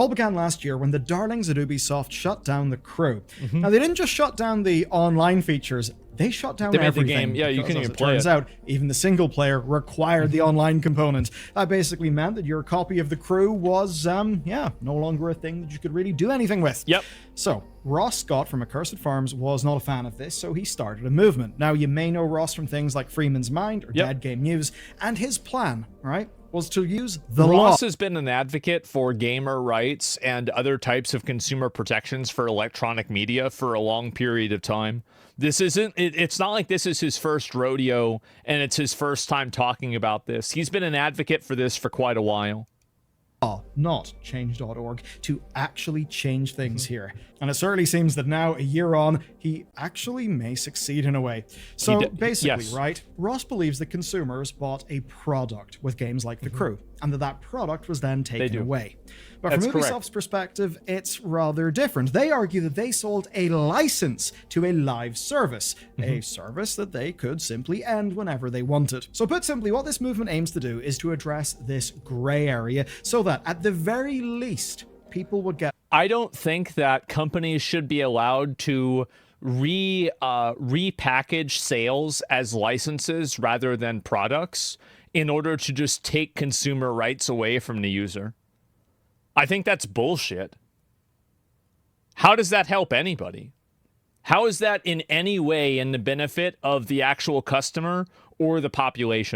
all began last year when the darlings at Ubisoft shut down The Crew. Now, they didn't just shut down the online features, they shut down everything. The game, yeah, you couldn't even play it. Turns out, even the single player required the online component. That basically meant that your copy of The Crew was, no longer a thing that you could really do anything with. Yep. So, Ross Scott from Accursed Farms was not a fan of this, so he started a movement. Now, you may know Ross from things like Freeman's Mind or Dead Game News, and his plan, right, was to use the law. Ross has been an advocate for gamer rights and other types of consumer protections for electronic media for a long period of time. This isn't, it's not like this is his first rodeo and it's his first time talking about this. He's been an advocate for this for quite a while. Not change.org to actually change things here. And it certainly seems that now, a year on, he actually may succeed in a way. So basically, right, Ross believes that consumers bought a product with games like The Crew, and that product was then taken away. But from Ubisoft's perspective, it's rather different. They argue that they sold a license to a live service, a service that they could simply end whenever they wanted. So put simply, what this movement aims to do is to address this gray area so that at the very least, people would get... I don't think that companies should be allowed to repackage sales as licenses rather than products in order to just take consumer rights away from the user. I think that's bullshit. How does that help anybody? How is that in any way in the benefit of the actual customer or the population?